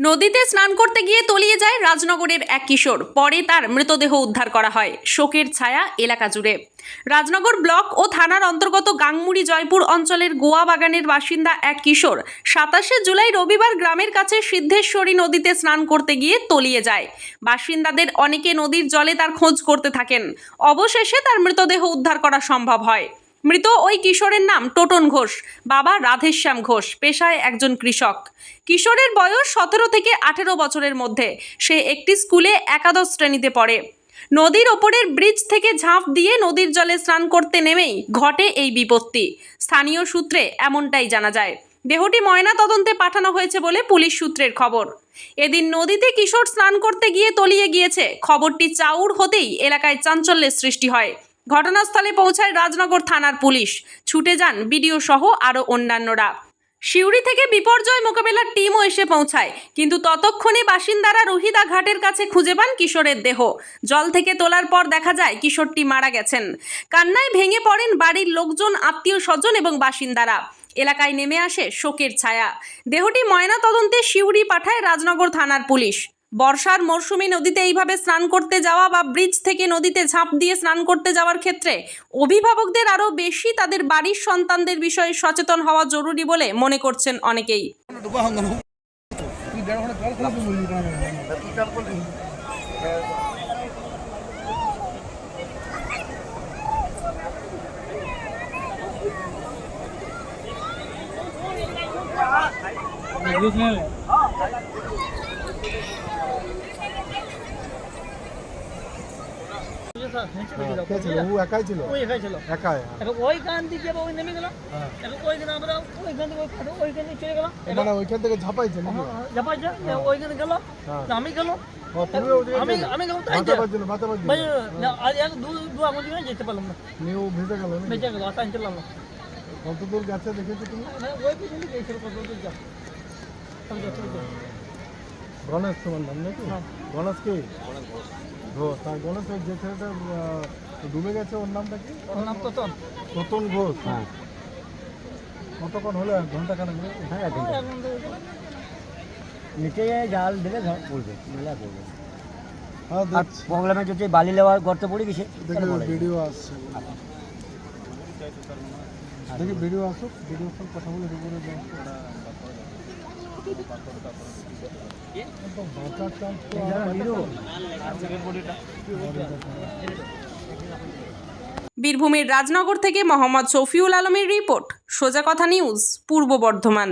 নদীতে স্নান করতে গিয়ে তলিয়ে যায় রাজনগরের এক কিশোর। পরে তার মৃতদেহ উদ্ধার করা হয়। শোকের ছায়া এলাকা জুড়ে। রাজনগর ব্লক ও থানার অন্তর্গত গাংমুড়ি জয়পুর অঞ্চলের গোয়া বাগানের বাসিন্দা এক কিশোর 27শে জুলাই রবিবার গ্রামের কাছে সিদ্ধেশ্বরী নদীতে স্নান করতে গিয়ে তলিয়ে যায়। বাসিন্দাদের অনেকে নদীর জলে তার খোঁজ করতে থাকেন। অবশেষে তার মৃতদেহ উদ্ধার করা সম্ভব হয়। মৃত ওই কিশোরের নাম টোটন ঘোষ, বাবা রাধেশ্যাম ঘোষ, পেশায় একজন কৃষক। কিশোরের বয়স 17 থেকে 18 বছরের মধ্যে। সে একটি স্কুলে একাদশ শ্রেণীতে পড়ে। নদীর ওপরের ব্রিজ থেকে ঝাঁপ দিয়ে নদীর জলে স্নান করতে নেমেই ঘটে এই বিপত্তি। স্থানীয় সূত্রে এমনটাই জানা যায়। দেহটি ময়না তদন্তে পাঠানো হয়েছে বলে পুলিশ সূত্রের খবর। এদিন নদীতে কিশোর স্নান করতে গিয়ে তলিয়ে গিয়েছে। খবরটি চাউর হতেই এলাকায় চাঞ্চল্যের সৃষ্টি হয়। ঘটনাস্থলে পৌঁছায় রাজনগর থানার পুলিশ। ছুটে যান বিডিও সহ আরও অন্যান্যরা। সিউড়ি থেকে বিপর্যয় মোকাবেলার টিমও এসে পৌঁছায়, কিন্তু ততক্ষণে বাসিন্দারা রুহিদা ঘাটের কাছে খুঁজে পান কিশোরের দেহ। জল থেকে তোলার পর দেখা যায় কিশোরটি মারা গেছেন। কান্নায় ভেঙে পড়েন বাড়ির লোকজন, আত্মীয় স্বজন এবং বাসিন্দারা। এলাকায় নেমে আসে শোকের ছায়া। দেহটি ময়না তদন্তে সিউড়ি পাঠায় রাজনগর থানার পুলিশ। বর্ষার মরশুমে নদীতে এইভাবে স্নান করতে যাওয়া বা ব্রিজ থেকে নদীতে ঝাঁপ দিয়ে স্নান করতে যাওয়ার ক্ষেত্রে অভিভাবকদের আরও বেশি তাদের বাড়ির সন্তানদের বিষয়ে সচেতন হওয়া জরুরি বলে মনে করছেন অনেকেই। একাই ছিল। ওইখান থেকে ওই নেমে গেল, ওইখানে আমরা ওইখান থেকে ওইখানে চলে গেলাম, মানে ওইখান থেকে ঝাপাইছে নাকি? ঝাপাইছে, ওইখানে গেল, আমি গেল, আমি গেলাম, আজ এক দু আঙুল দিয়ে যেতে পারলাম না, নিউ ভেসে গেল। বেঁচে গেল, আসান চললাম না। কত দূর গেছে দেখেছো তুমি? ওই পিছনে গেছিল, কত দূর যা গণেশ তোমার নাম নাকি? গণেশ কি? তার গণেশ ওই যে ছেলেটা ডুবে গেছে, ওর নামটা কি? ওর নাম তোতন। টোটন ঘোষ। কতক্ষণ হলো? 1 ঘন্টা খানেক? হ্যাঁ, নিচে জাল দিলে পড়বে, মেলা পড়বে। হ্যাঁ, আর প্রবলেমে যদি বালি লেওয়ার গর্তে পড়ে গেছে, ভিডিও আসছে। দেখি ভিডিও আসুক, ভিডিওর সঙ্গে কথা বলে উপরে বীরভূমের রাজনগর থেকে মোহাম্মদ শফিউল আলমের রিপোর্ট, সোজা কথা নিউজ, পূর্ব বর্ধমান।